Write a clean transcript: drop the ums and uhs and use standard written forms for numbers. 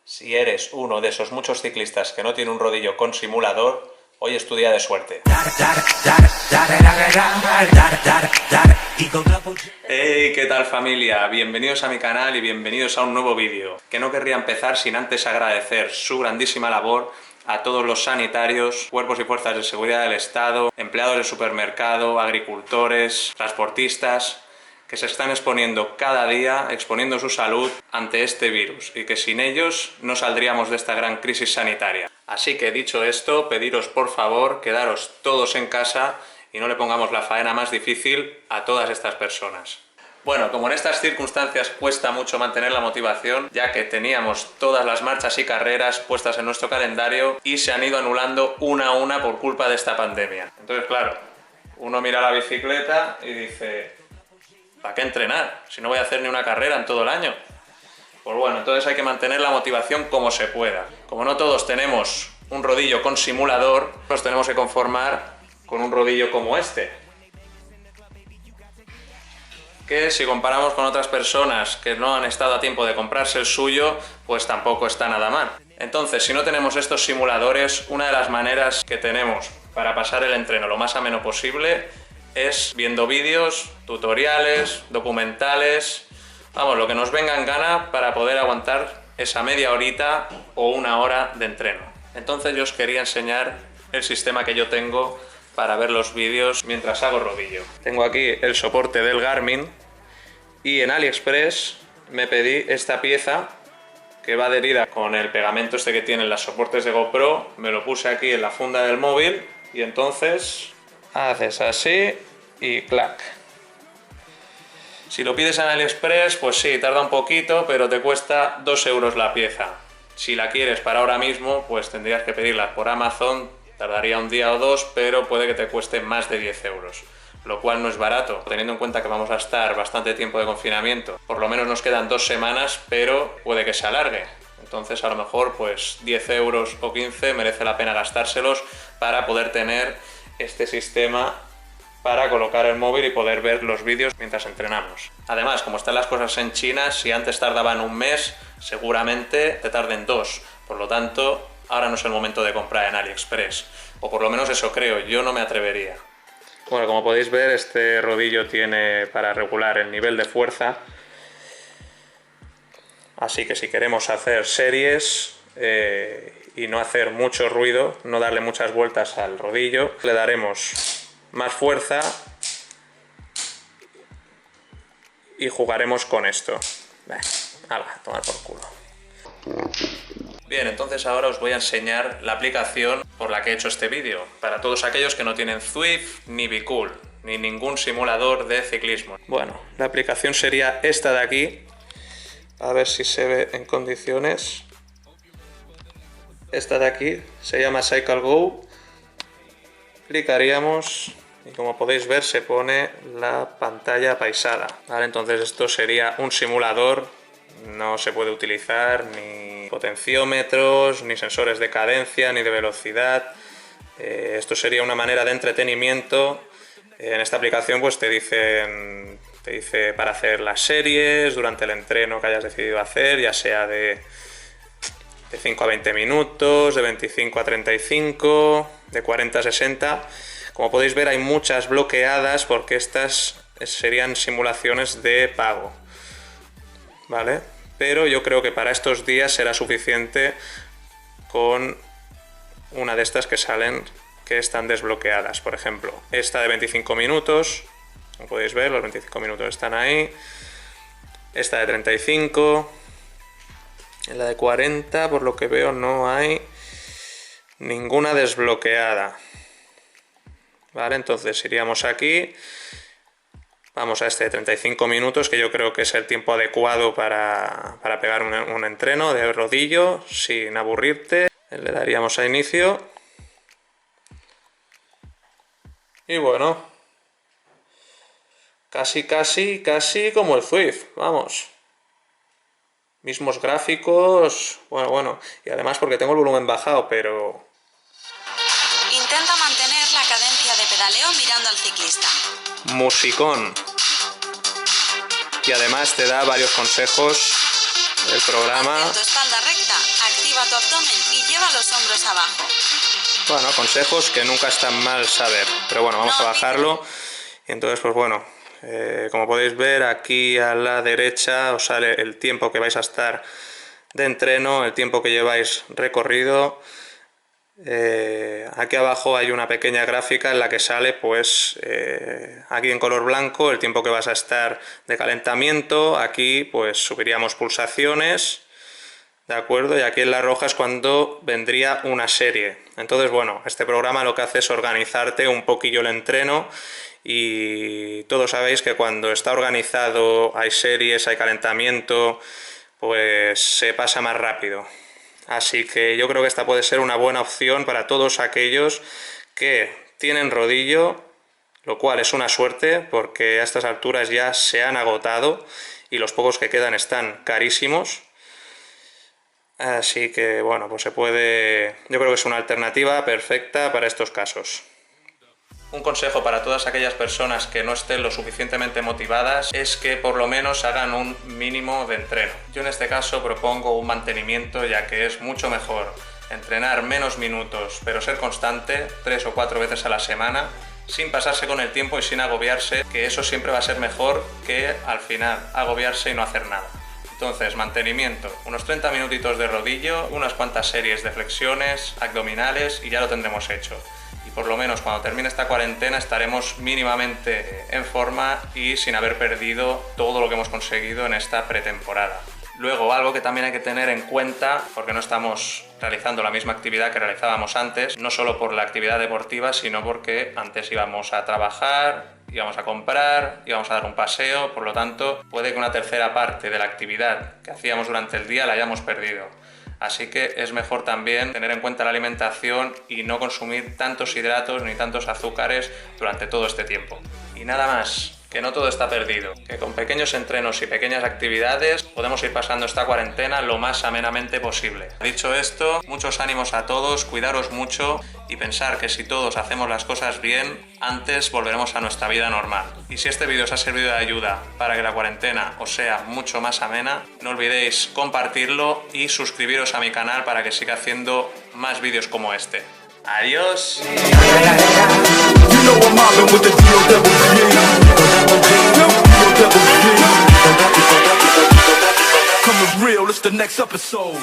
Si eres uno de esos muchos ciclistas que no tiene un rodillo con simulador, hoy es tu día de suerte. Hey, ¿qué tal familia? Bienvenidos a mi canal y bienvenidos a un nuevo vídeo. Que no querría empezar sin antes agradecer su grandísima labor a todos los sanitarios, cuerpos y fuerzas de seguridad del Estado, empleados del supermercado, agricultores, transportistas, que se están exponiendo cada día, exponiendo su salud ante este virus, y que sin ellos no saldríamos de esta gran crisis sanitaria. Así que dicho esto, pediros por favor quedaros todos en casa y no le pongamos la faena más difícil a todas estas personas. Bueno, como en estas circunstancias cuesta mucho mantener la motivación, ya que teníamos todas las marchas y carreras puestas en nuestro calendario y se han ido anulando una a una por culpa de esta pandemia. Entonces, claro, uno mira la bicicleta y dice: ¿para qué entrenar? Si no voy a hacer ni una carrera en todo el año. Pues bueno, entonces hay que mantener la motivación como se pueda. Como no todos tenemos un rodillo con simulador, nos tenemos que conformar con un rodillo como este. Que si comparamos con otras personas que no han estado a tiempo de comprarse el suyo, pues tampoco está nada mal. Entonces, si no tenemos estos simuladores, una de las maneras que tenemos para pasar el entreno lo más ameno posible es viendo vídeos, tutoriales, documentales, vamos, lo que nos venga en gana para poder aguantar esa media horita o una hora de entreno. Entonces yo os quería enseñar el sistema que yo tengo para ver los vídeos mientras hago rodillo. Tengo aquí el soporte del Garmin y en AliExpress me pedí esta pieza que va adherida con el pegamento este que tienen los soportes de GoPro. Me lo puse aquí en la funda del móvil y entonces haces así y clac. Si lo pides en AliExpress, pues sí, tarda un poquito, pero te cuesta 2 euros la pieza. Si la quieres para ahora mismo, pues tendrías que pedirla por Amazon. Tardaría un día o dos, pero puede que te cueste más de 10 euros, lo cual no es barato, teniendo en cuenta que vamos a estar bastante tiempo de confinamiento. Por lo menos nos quedan 2 semanas, pero puede que se alargue. Entonces a lo mejor pues 10 euros o 15 merece la pena gastárselos para poder tener este sistema para colocar el móvil y poder ver los vídeos mientras entrenamos. Además, como están las cosas en China, si antes tardaban un mes, seguramente te tarden 2. Por lo tanto, ahora no es el momento de comprar en AliExpress. O por lo menos eso creo, yo no me atrevería. Bueno, como podéis ver, este rodillo tiene para regular el nivel de fuerza. Así que si queremos hacer series y no hacer mucho ruido, no darle muchas vueltas al rodillo, le daremos más fuerza y jugaremos con esto. Hala, tomar por culo. Bien, entonces ahora os voy a enseñar la aplicación por la que he hecho este vídeo, para todos aquellos que no tienen Zwift ni Bcool, ni ningún simulador de ciclismo. Bueno, la aplicación sería esta de aquí, a ver si se ve en condiciones. Esta de aquí se llama CycleGo. Clicaríamos y como podéis ver se pone la pantalla apaisada. Vale, entonces esto sería un simulador, no se puede utilizar ni potenciómetros, ni sensores de cadencia, ni de velocidad. Esto sería una manera de entretenimiento. En esta aplicación pues te dice para hacer las series durante el entreno que hayas decidido hacer, ya sea de 5 a 20 minutos, de 25 a 35, de 40 a 60. Como podéis ver, hay muchas bloqueadas porque estas serían simulaciones de pago, ¿vale? Pero yo creo que para estos días será suficiente con una de estas que salen, que están desbloqueadas. Por ejemplo, esta de 25 minutos, como podéis ver, los 25 minutos están ahí. Esta de 35, en la de 40, por lo que veo, no hay ninguna desbloqueada. Vale, entonces iríamos aquí, vamos a este de 35 minutos, que yo creo que es el tiempo adecuado para pegar un entreno de rodillo sin aburrirte. Le daríamos a inicio. Y bueno, casi como el Zwift, vamos. Mismos gráficos, bueno, y además porque tengo el volumen bajado, pero intenta mantener la cadencia de pedaleo mirando al ciclista. Musicón. Y además te da varios consejos el programa. Mantén tu espalda recta, tu abdomen y lleva los hombros abajo. Bueno, consejos que nunca están mal saber, pero bueno, vamos a bajarlo. Y entonces, pues bueno, como podéis ver, aquí a la derecha os sale el tiempo que vais a estar de entreno, el tiempo que lleváis recorrido. Aquí abajo hay una pequeña gráfica en la que sale, pues, aquí en color blanco el tiempo que vas a estar de calentamiento. Aquí pues subiríamos pulsaciones, ¿de acuerdo? Y aquí en la roja es cuando vendría una serie. Entonces, bueno, este programa lo que hace es organizarte un poquillo el entreno, y todos sabéis que cuando está organizado, hay series, hay calentamiento, pues se pasa más rápido. Así que yo creo que esta puede ser una buena opción para todos aquellos que tienen rodillo, lo cual es una suerte porque a estas alturas ya se han agotado y los pocos que quedan están carísimos. Así que bueno, pues se puede, yo creo que es una alternativa perfecta para estos casos. Un consejo para todas aquellas personas que no estén lo suficientemente motivadas es que por lo menos hagan un mínimo de entreno. Yo en este caso propongo un mantenimiento, ya que es mucho mejor entrenar menos minutos pero ser constante 3 o 4 veces a la semana, sin pasarse con el tiempo y sin agobiarse, que eso siempre va a ser mejor que al final agobiarse y no hacer nada. Entonces, mantenimiento, unos 30 minutitos de rodillo, unas cuantas series de flexiones, abdominales y ya lo tendremos hecho. Y por lo menos cuando termine esta cuarentena estaremos mínimamente en forma y sin haber perdido todo lo que hemos conseguido en esta pretemporada. Luego, algo que también hay que tener en cuenta, porque no estamos realizando la misma actividad que realizábamos antes, no solo por la actividad deportiva, sino porque antes íbamos a trabajar, íbamos a comprar, íbamos a dar un paseo, por lo tanto, puede que una tercera parte de la actividad que hacíamos durante el día la hayamos perdido. Así que es mejor también tener en cuenta la alimentación y no consumir tantos hidratos ni tantos azúcares durante todo este tiempo. Y nada más, que no todo está perdido, que con pequeños entrenos y pequeñas actividades podemos ir pasando esta cuarentena lo más amenamente posible. Dicho esto, muchos ánimos a todos, cuidaros mucho y pensar que si todos hacemos las cosas bien, antes volveremos a nuestra vida normal. Y si este vídeo os ha servido de ayuda para que la cuarentena os sea mucho más amena, no olvidéis compartirlo y suscribiros a mi canal para que siga haciendo más vídeos como este. ¡Adiós! Coming real, it's the next episode.